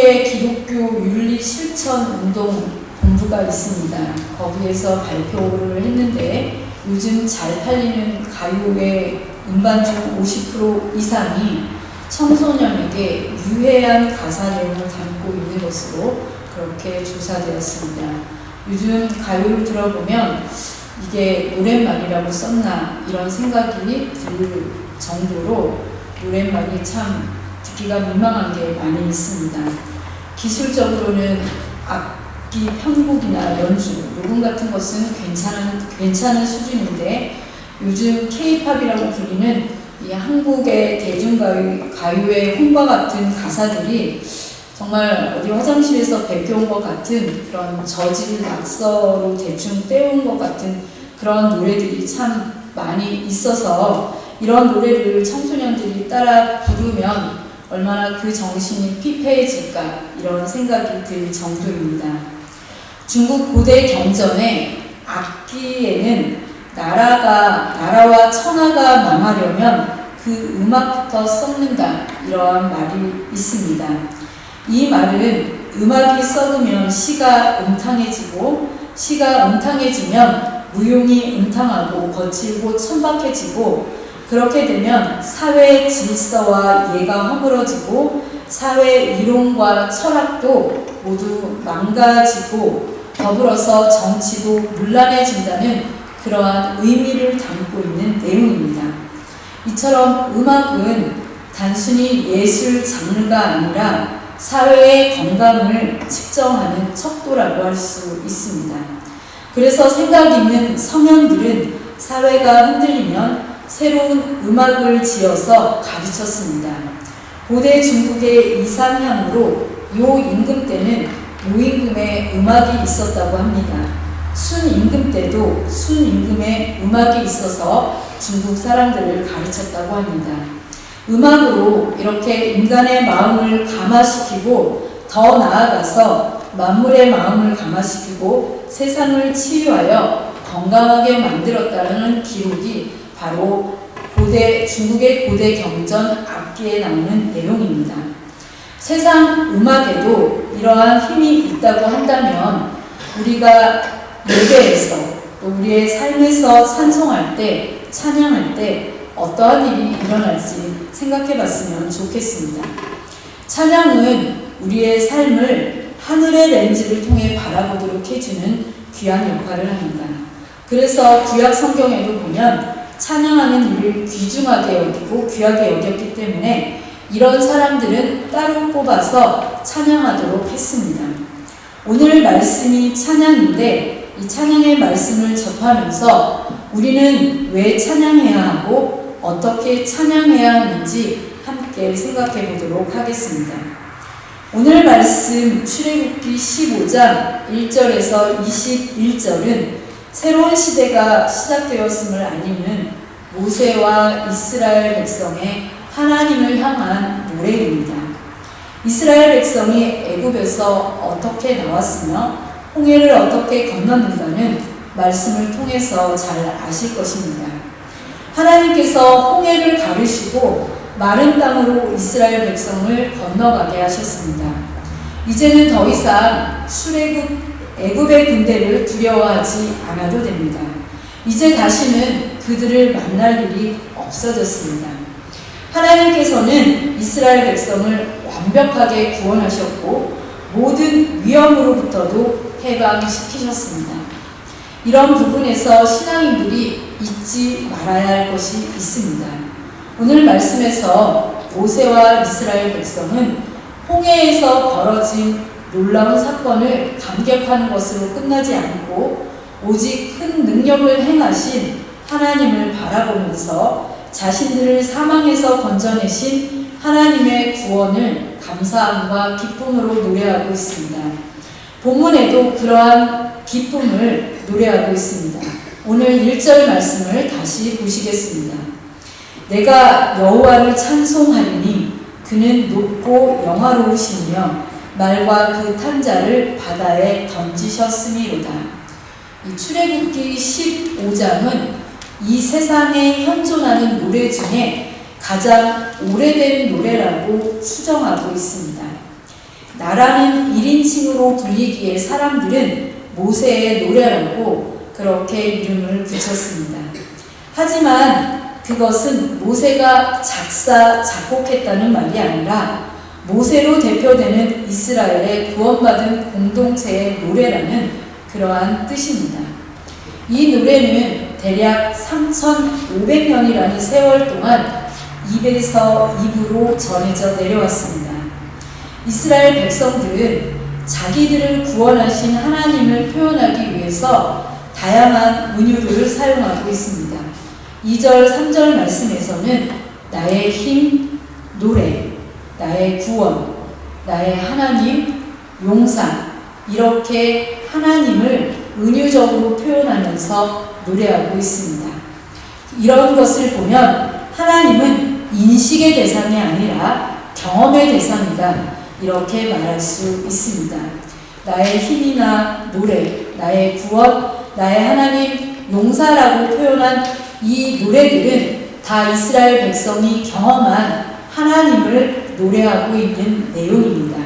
한국의 기독교 윤리 실천 운동 본부가 있습니다. 거기에서 발표를 했는데 요즘 잘 팔리는 가요의 음반 중 50% 이상이 청소년에게 유해한 가사 내용을 담고 있는 것으로 그렇게 조사되었습니다. 요즘 가요를 들어보면 이게 노랫말이라고 썼나 이런 생각이 들 정도로 노랫말이 참 듣기가 민망한 게 많이 있습니다. 기술적으로는 악기 편곡이나 연주, 녹음 같은 것은 괜찮은 수준인데 요즘 K-팝이라고 불리는 이 한국의 대중가요의 홍과 같은 가사들이 정말 어디 화장실에서 베껴온 것 같은 그런 저질 낙서로 대충 떼운 것 같은 그런 노래들이 참 많이 있어서 이런 노래를 청소년들이 따라 부르면 얼마나 그 정신이 피폐해질까 이런 생각이 들 정도입니다. 중국 고대 경전에 악기에는 나라와 천하가 망하려면 그 음악부터 썩는다 이러한 말이 있습니다. 이 말은 음악이 썩으면 시가 음탕해지고 시가 음탕해지면 무용이 음탕하고 거칠고 천박해지고 그렇게 되면 사회의 질서와 예가 허물어지고 사회 이론과 철학도 모두 망가지고 더불어서 정치도 문란해진다는 그러한 의미를 담고 있는 내용입니다. 이처럼 음악은 단순히 예술 장르가 아니라 사회의 건강을 측정하는 척도라고 할 수 있습니다. 그래서 생각 있는 성현들은 사회가 흔들리면 새로운 음악을 지어서 가르쳤습니다. 고대 중국의 이상향으로 요 임금 때는 요 임금의 음악이 있었다고 합니다. 순임금 때도 순임금의 음악이 있어서 중국 사람들을 가르쳤다고 합니다. 음악으로 이렇게 인간의 마음을 감화시키고 더 나아가서 만물의 마음을 감화시키고 세상을 치유하여 건강하게 만들었다는 기록이 바로 중국의 고대 경전 악기에 나오는 내용입니다. 세상 음악에도 이러한 힘이 있다고 한다면 우리가 예배에서 또 우리의 삶에서 찬송할 때, 찬양할 때 어떠한 일이 일어날지 생각해 봤으면 좋겠습니다. 찬양은 우리의 삶을 하늘의 렌즈를 통해 바라보도록 해주는 귀한 역할을 합니다. 그래서 구약 성경에도 보면 찬양하는 일을 귀중하게 여기고 귀하게 여겼기 때문에 이런 사람들은 따로 뽑아서 찬양하도록 했습니다. 오늘 말씀이 찬양인데 이 찬양의 말씀을 접하면서 우리는 왜 찬양해야 하고 어떻게 찬양해야 하는지 함께 생각해 보도록 하겠습니다. 오늘 말씀 출애굽기 15장 1절에서 21절은 새로운 시대가 시작되었음을 알리는 모세와 이스라엘 백성의 하나님을 향한 노래입니다. 이스라엘 백성이 애굽에서 어떻게 나왔으며 홍해를 어떻게 건넜는가는 말씀을 통해서 잘 아실 것입니다. 하나님께서 홍해를 가르시고 마른 땅으로 이스라엘 백성을 건너가게 하셨습니다. 이제는 더 이상 애굽의 군대를 두려워하지 않아도 됩니다. 이제 다시는 그들을 만날 일이 없어졌습니다. 하나님께서는 이스라엘 백성을 완벽하게 구원하셨고 모든 위험으로부터도 해방시키셨습니다. 이런 부분에서 신앙인들이 잊지 말아야 할 것이 있습니다. 오늘 말씀에서 모세와 이스라엘 백성은 홍해에서 벌어진 놀라운 사건을 감격하는 것으로 끝나지 않고 오직 큰 능력을 행하신 하나님을 바라보면서 자신들을 사망에서 건져내신 하나님의 구원을 감사함과 기쁨으로 노래하고 있습니다. 본문에도 그러한 기쁨을 노래하고 있습니다. 오늘 1절 말씀을 다시 보시겠습니다. 내가 여호와를 찬송하리니 그는 높고 영화로우시며 말과 그 탄자를 바다에 던지셨음이로다. 이 출애굽기 15장은 이 세상에 현존하는 노래 중에 가장 오래된 노래라고 추정하고 있습니다. 나라는 1인칭으로 불리기에 사람들은 모세의 노래라고 그렇게 이름을 붙였습니다. 하지만 그것은 모세가 작곡했다는 말이 아니라 모세로 대표되는 이스라엘의 구원받은 공동체의 노래라는 그러한 뜻입니다. 이 노래는 대략 3,500년이라는 세월 동안 입에서 입으로 전해져 내려왔습니다. 이스라엘 백성들은 자기들을 구원하신 하나님을 표현하기 위해서 다양한 은유를 사용하고 있습니다. 2절, 3절 말씀에서는 나의 힘, 노래, 나의 구원, 나의 하나님, 용사, 이렇게 하나님을 은유적으로 표현하면서 노래하고 있습니다. 이런 것을 보면 하나님은 인식의 대상이 아니라 경험의 대상이다, 이렇게 말할 수 있습니다. 나의 힘이나 노래, 나의 구원, 나의 하나님, 용사라고 표현한 이 노래들은 다 이스라엘 백성이 경험한 하나님을 노래하고 있는 내용입니다.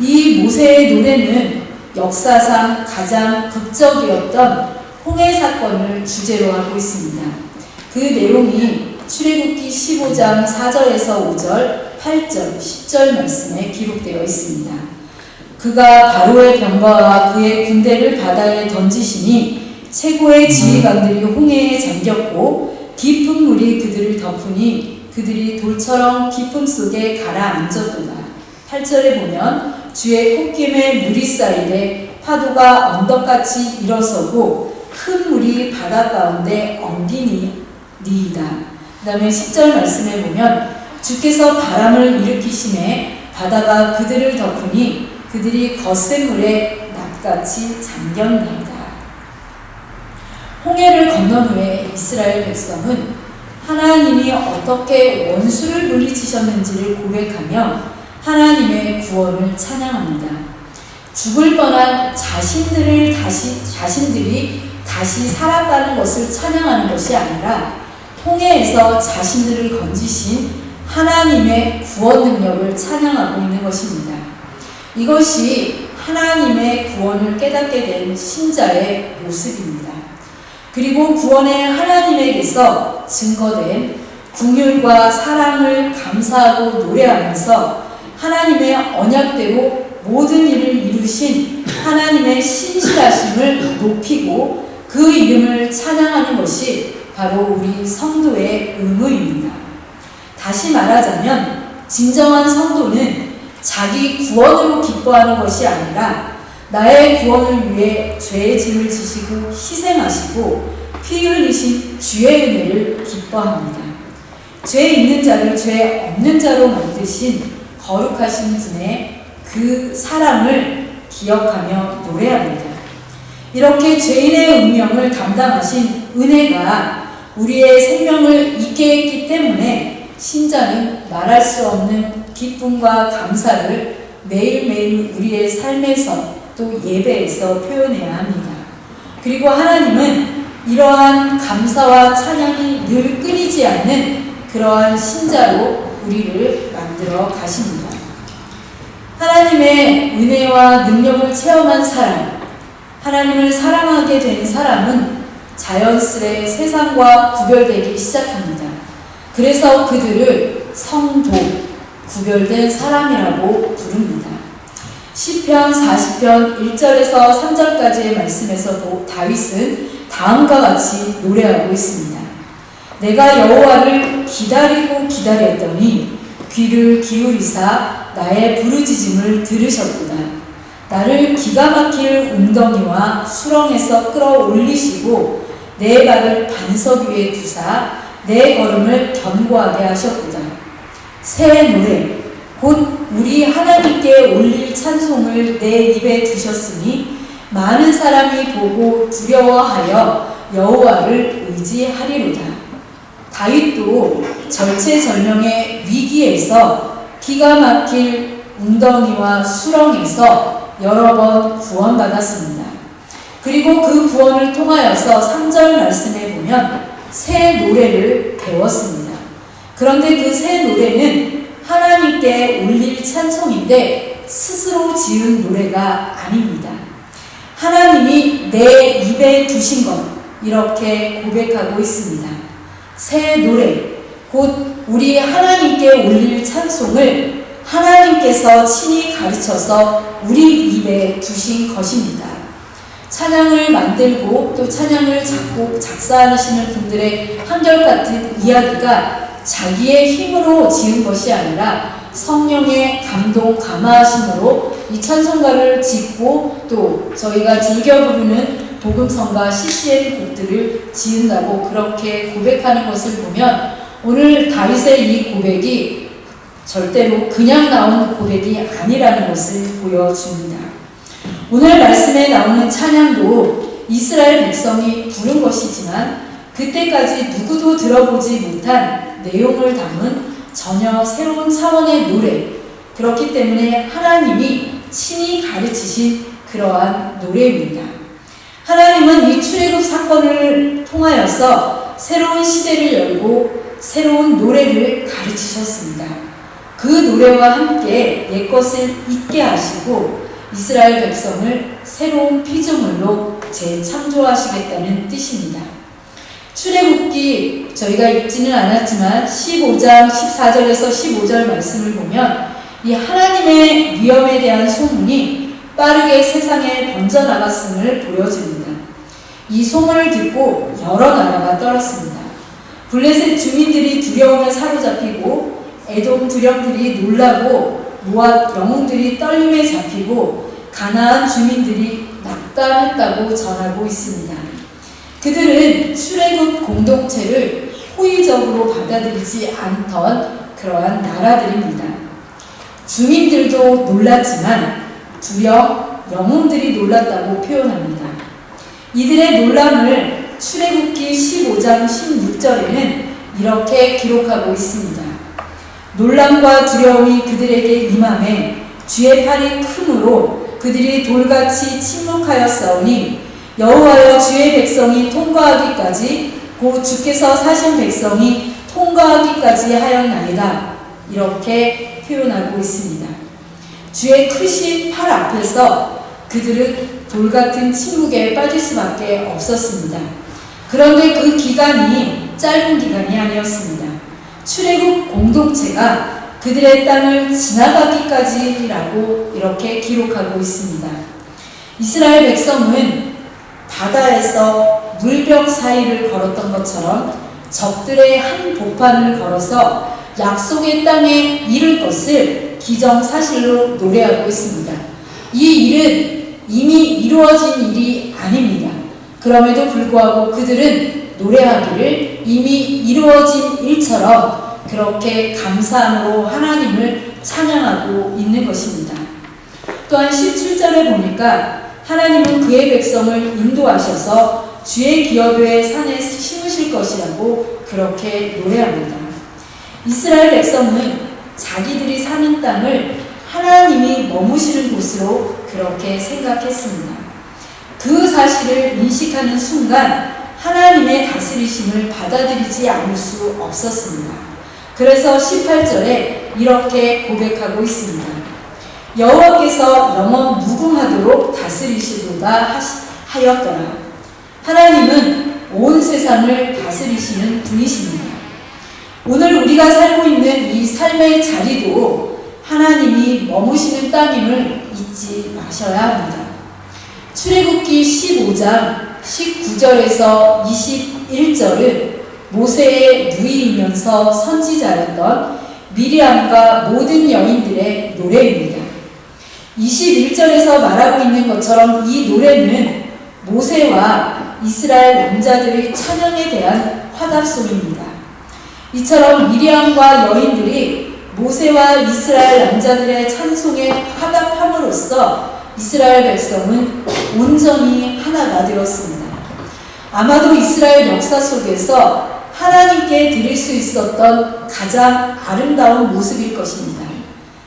이 모세의 노래는 역사상 가장 극적이었던 홍해 사건을 주제로 하고 있습니다. 그 내용이 출애굽기 15장 4절에서 5절, 8절, 10절 말씀에 기록되어 있습니다. 그가 바로의 병거와 그의 군대를 바다에 던지시니 최고의 지휘관들이 홍해에 잠겼고 깊은 물이 그들을 덮으니 그들이 돌처럼 깊음 속에 가라앉았도다. 8절에 보면 주의 콧김에 물이 쌓이되 파도가 언덕같이 일어서고 큰 물이 바다 가운데 엉기니이다. 그 다음에 10절 말씀에 보면 주께서 바람을 일으키심에 바다가 그들을 덮으니 그들이 거센 물에 낫같이 잠겼나이다. 홍해를 건넌 후에 이스라엘 백성은 하나님이 어떻게 원수를 물리치셨는지를 고백하며 하나님의 구원을 찬양합니다. 죽을 뻔한 자신들이 다시 살아가는 것을 찬양하는 것이 아니라 홍해에서 자신들을 건지신 하나님의 구원 능력을 찬양하고 있는 것입니다. 이것이 하나님의 구원을 깨닫게 된 신자의 모습입니다. 그리고 구원의 하나님에게서 증거된 긍휼과 사랑을 감사하고 노래하면서 하나님의 언약대로 모든 일을 이루신 하나님의 신실하심을 높이고 그 이름을 찬양하는 것이 바로 우리 성도의 의무입니다. 다시 말하자면 진정한 성도는 자기 구원으로 기뻐하는 것이 아니라 나의 구원을 위해 죄의 짐을 지시고 희생하시고 피 흘리신 주의 은혜를 기뻐합니다. 죄 있는 자를 죄 없는 자로 만드신 거룩하신 분의 그 사랑을 기억하며 노래합니다. 이렇게 죄인의 운명을 담당하신 은혜가 우리의 생명을 있게 했기 때문에 신자는 말할 수 없는 기쁨과 감사를 매일매일 우리의 삶에서 또 예배에서 표현해야 합니다. 그리고 하나님은 이러한 감사와 찬양이 늘 끊이지 않는 그러한 신자로 우리를 만들어 가십니다. 하나님의 은혜와 능력을 체험한 사람, 하나님을 사랑하게 된 사람은 자연스레 세상과 구별되기 시작합니다. 그래서 그들을 성도, 구별된 사람이라고 부릅니다. 시편 40편 1절에서 3절까지의 말씀에서도 다윗은 다음과 같이 노래하고 있습니다. 내가 여호와를 기다리고 기다렸더니 귀를 기울이사 나의 부르짖음을 들으셨구나. 나를 기가 막힐 웅덩이와 수렁에서 끌어올리시고 내 발을 반석 위에 두사 내 걸음을 견고하게 하셨구나. 새 노래 곧 우리 하나님께 올릴 찬송을 내 입에 두셨으니 많은 사람이 보고 두려워하여 여호와를 의지하리로다. 다윗도 절체절명의 위기에서 기가 막힐 웅덩이와 수렁에서 여러 번 구원받았습니다. 그리고 그 구원을 통하여서 3절 말씀에 보면 새 노래를 배웠습니다. 그런데 그 새 노래는 하나님께 올릴 찬송인데 스스로 지은 노래가 아닙니다. 하나님이 내 입에 두신 것, 이렇게 고백하고 있습니다. 새 노래, 곧 우리 하나님께 올릴 찬송을 하나님께서 친히 가르쳐서 우리 입에 두신 것입니다. 찬양을 만들고 또 찬양을 작사하시는 분들의 한결같은 이야기가 자기의 힘으로 지은 것이 아니라 성령의 감동 감화하심으로 이 찬송가를 짓고 또 저희가 즐겨 부르는 복음성가 CCM 곡들을 지은다고 그렇게 고백하는 것을 보면 오늘 다윗의 이 고백이 절대로 그냥 나온 고백이 아니라는 것을 보여줍니다. 오늘 말씀에 나오는 찬양도 이스라엘 백성이 부른 것이지만 그때까지 누구도 들어보지 못한 내용을 담은 전혀 새로운 차원의 노래, 그렇기 때문에 하나님이 친히 가르치신 그러한 노래입니다. 하나님은 이 출애굽 사건을 통하여서 새로운 시대를 열고 새로운 노래를 가르치셨습니다. 그 노래와 함께 옛것을 잊게 하시고 이스라엘 백성을 새로운 피조물로 재창조하시겠다는 뜻입니다. 출애굽기 저희가 읽지는 않았지만 15장 14절에서 15절 말씀을 보면 이 하나님의 위엄에 대한 소문이 빠르게 세상에 번져나갔음을 보여줍니다. 이 소문을 듣고 여러 나라가 떨었습니다. 블레셋 주민들이 두려움에 사로잡히고 에돔 두령들이 놀라고 모압 영웅들이 떨림에 잡히고 가나안 주민들이 낙담했다고 전하고 있습니다. 그들은 출애굽 공동체를 호의적으로 받아들이지 않던 그러한 나라들입니다. 주민들도 놀랐지만 두령 영웅들이 놀랐다고 표현합니다. 이들의 놀람을 출애굽기 15장 16절에는 이렇게 기록하고 있습니다. 놀람과 두려움이 그들에게 임함에 주의 팔이 크므로 그들이 돌같이 침묵하였사오니 여호와여 주의 백성이 통과하기까지 곧 주께서 사신 백성이 통과하기까지 하였나이다. 이렇게 표현하고 있습니다. 주의 크신 팔 앞에서 그들은 돌같은 침묵에 빠질 수밖에 없었습니다. 그런데 그 기간이 짧은 기간이 아니었습니다. 출애굽 공동체가 그들의 땅을 지나가기까지라고 이렇게 기록하고 있습니다. 이스라엘 백성은 바다에서 물벽 사이를 걸었던 것처럼 적들의 한 복판을 걸어서 약속의 땅에 이를 것을 기정사실로 노래하고 있습니다. 이 일은 이미 이루어진 일이 아닙니다. 그럼에도 불구하고 그들은 노래하기를 이미 이루어진 일처럼 그렇게 감사함으로 하나님을 찬양하고 있는 것입니다. 또한 17절에 보니까 하나님은 그의 백성을 인도하셔서 주의 기업의 산에 심으실 것이라고 그렇게 노래합니다. 이스라엘 백성은 자기들이 사는 땅을 하나님이 머무시는 곳으로 그렇게 생각했습니다. 그 사실을 인식하는 순간 하나님의 다스리심을 받아들이지 않을 수 없었습니다. 그래서 18절에 이렇게 고백하고 있습니다. 여호와께서 영원 무궁하도록 다스리시도다 하였더라. 하나님은 온 세상을 다스리시는 분이십니다. 오늘 우리가 살고 있는 이 삶의 자리도 하나님이 머무시는 땅임을 잊지 마셔야 합니다. 출애굽기 15장 19절에서 21절은 모세의 누이이면서 선지자였던 미리암과 모든 여인들의 노래입니다. 21절에서 말하고 있는 것처럼 이 노래는 모세와 이스라엘 남자들의 찬양에 대한 화답송입니다. 이처럼 미리암과 여인들이 모세와 이스라엘 남자들의 찬송에 화답함으로써 이스라엘 백성은 온전히 하나가 되었습니다. 아마도 이스라엘 역사 속에서 하나님께 드릴 수 있었던 가장 아름다운 모습일 것입니다.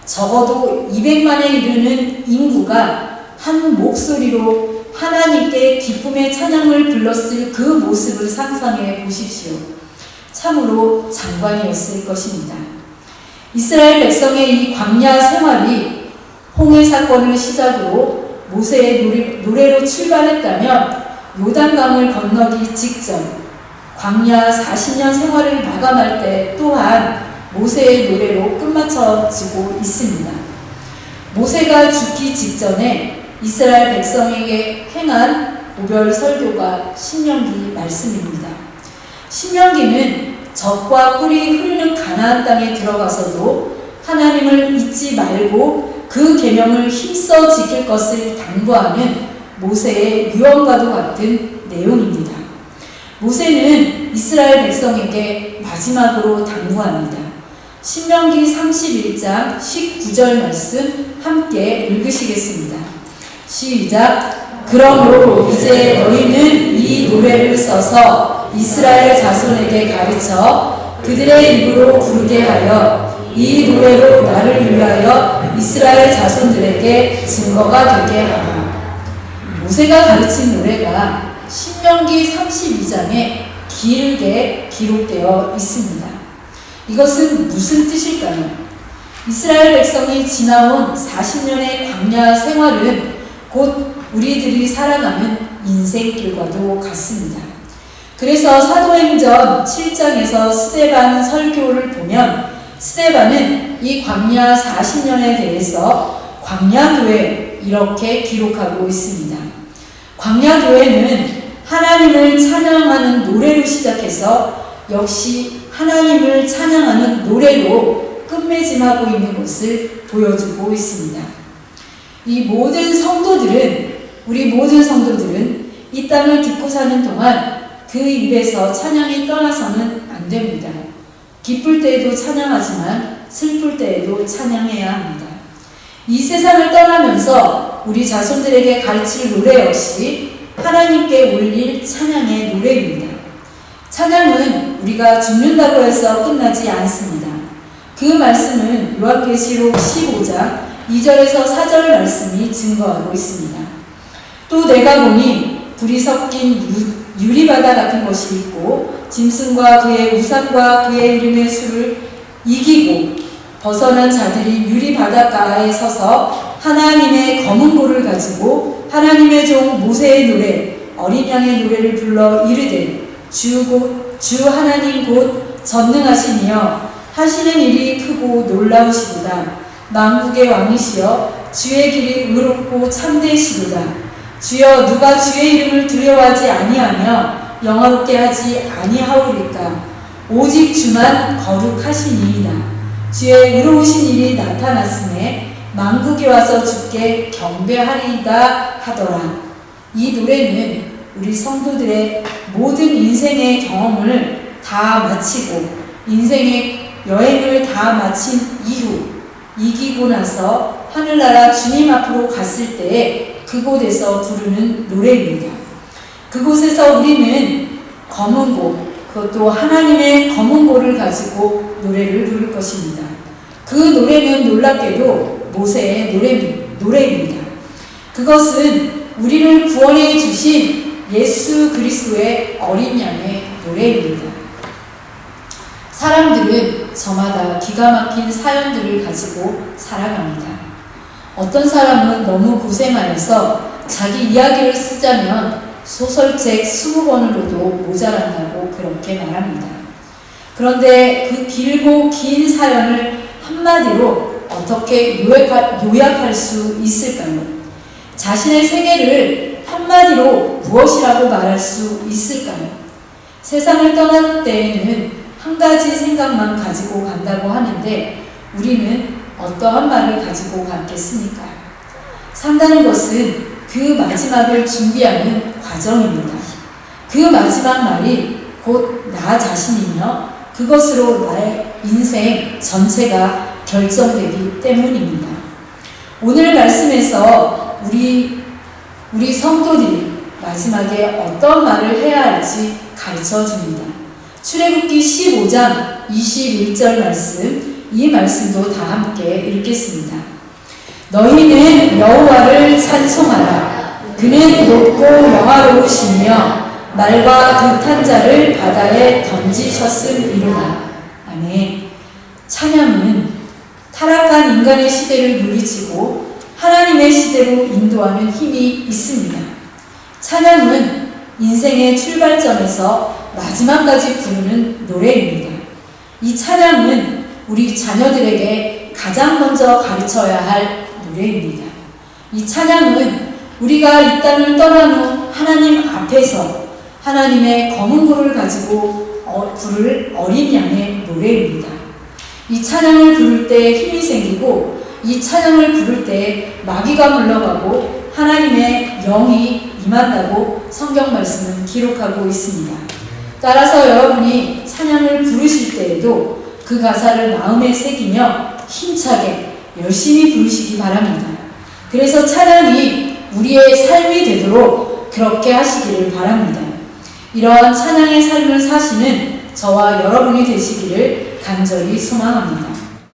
적어도 200만에 이르는 인구가 한 목소리로 하나님께 기쁨의 찬양을 불렀을 그 모습을 상상해 보십시오. 참으로 장관이었을 것입니다. 이스라엘 백성의 이 광야 생활이 홍해 사건을 시작으로 모세의 노래로 출발했다면 요단강을 건너기 직전 광야 40년 생활을 마감할 때 또한 모세의 노래로 끝마쳐지고 있습니다. 모세가 죽기 직전에 이스라엘 백성에게 행한 고별 설교가 신명기 말씀입니다. 신명기는 젖과 꿀이 흐르는 가나안 땅에 들어가서도 하나님을 잊지 말고 그 계명을 힘써 지킬 것을 당부하는 모세의 유언과도 같은 내용입니다. 모세는 이스라엘 백성에게 마지막으로 당부합니다. 신명기 31장 19절 말씀 함께 읽으시겠습니다. 시작. 그러므로 이제 너희는 이 노래를 써서 이스라엘 자손에게 가르쳐 그들의 입으로 부르게 하여 이 노래로 나를 위하여 이스라엘 자손들에게 증거가 되게 하라. 모세가 가르친 노래가 신명기 32장에 길게 기록되어 있습니다. 이것은 무슨 뜻일까요? 이스라엘 백성이 지나온 40년의 광야 생활은 곧 우리들이 살아가는 인생길과도 같습니다. 그래서 사도행전 7장에서 스데반 설교를 보면 스데반은 이 광야 40년에 대해서 광야교회 이렇게 기록하고 있습니다. 광야교회는 하나님을 찬양하는 노래로 시작해서 역시 하나님을 찬양하는 노래로 끝맺음하고 있는 것을 보여주고 있습니다. 이 모든 성도들은 우리 모든 성도들은 이 땅을 듣고 사는 동안 그 입에서 찬양이 떠나서는 안 됩니다. 기쁠 때에도 찬양하지만 슬플 때에도 찬양해야 합니다. 이 세상을 떠나면서 우리 자손들에게 가르칠 노래 역시 하나님께 올릴 찬양의 노래입니다. 찬양은 우리가 죽는다고 해서 끝나지 않습니다. 그 말씀은 요한계시록 15장 2절에서 4절 말씀이 증거하고 있습니다. 또 내가 보니 불이 섞인 유리바다 같은 것이 있고 짐승과 그의 우상과 그의 이름의 수를 이기고 벗어난 자들이 유리바닷가에 서서 하나님의 검은 볼을 가지고 하나님의 종 모세의 노래 어린 양의 노래를 불러 이르되 주 하나님 곧 전능하시며 하시는 일이 크고 놀라우시도다. 만국의 왕이시여 주의 길이 의롭고 참되시도다. 주여 누가 주의 이름을 두려워하지 아니하며 영화롭게 하지 아니하오리까. 오직 주만 거룩하시니이다. 주의 의로우신 일이 나타났음에 만국이 와서 주께 경배하리이다 하더라. 이 노래는 우리 성도들의 모든 인생의 경험을 다 마치고 인생의 여행을 다 마친 이후 이기고 나서 하늘나라 주님 앞으로 갔을 때에 그곳에서 부르는 노래입니다. 그곳에서 우리는 검은 고, 그것도 하나님의 검은 고를 가지고 노래를 부를 것입니다. 그 노래는 놀랍게도 모세의 노래입니다. 그것은 우리를 구원해 주신 예수 그리스도의 어린 양의 노래입니다. 사람들은 저마다 기가 막힌 사연들을 가지고 살아갑니다. 어떤 사람은 너무 고생하여서 자기 이야기를 쓰자면 소설책 20권으로도 모자란다고 그렇게 말합니다. 그런데 그 길고 긴 사연을 한마디로 어떻게 요약할 수 있을까요? 자신의 생애를 한마디로 무엇이라고 말할 수 있을까요? 세상을 떠날 때에는 한 가지 생각만 가지고 간다고 하는데 우리는 어떠한 말을 가지고 갔겠습니까? 산다는 것은 그 마지막을 준비하는 과정입니다. 그 마지막 말이 곧 나 자신이며 그것으로 나의 인생 전체가 결정되기 때문입니다. 오늘 말씀에서 우리 성도들이 마지막에 어떤 말을 해야 할지 가르쳐 줍니다. 출애굽기 15장 21절 말씀, 이 말씀도 다 함께 읽겠습니다. 너희는 여호와를 찬송하라. 그는 높고 영화로우시며 말과 그 탄 자를 바다에 던지셨음이로다. 아멘. 찬양은 타락한 인간의 시대를 물리치고 하나님의 시대로 인도하는 힘이 있습니다. 찬양은 인생의 출발점에서 마지막까지 부르는 노래입니다. 이 찬양은 우리 자녀들에게 가장 먼저 가르쳐야 할 노래입니다. 이 찬양은 우리가 이 땅을 떠난 후 하나님 앞에서 하나님의 검은 불을 가지고 부를 어린 양의 노래입니다. 이 찬양을 부를 때 힘이 생기고 이 찬양을 부를 때 마귀가 물러가고 하나님의 영이 임한다고 성경 말씀은 기록하고 있습니다. 따라서 여러분이 찬양을 부르실 때에도 그 가사를 마음에 새기며 힘차게 열심히 부르시기 바랍니다. 그래서 찬양이 우리의 삶이 되도록 그렇게 하시기를 바랍니다. 이러한 찬양의 삶을 사시는 저와 여러분이 되시기를 간절히 소망합니다.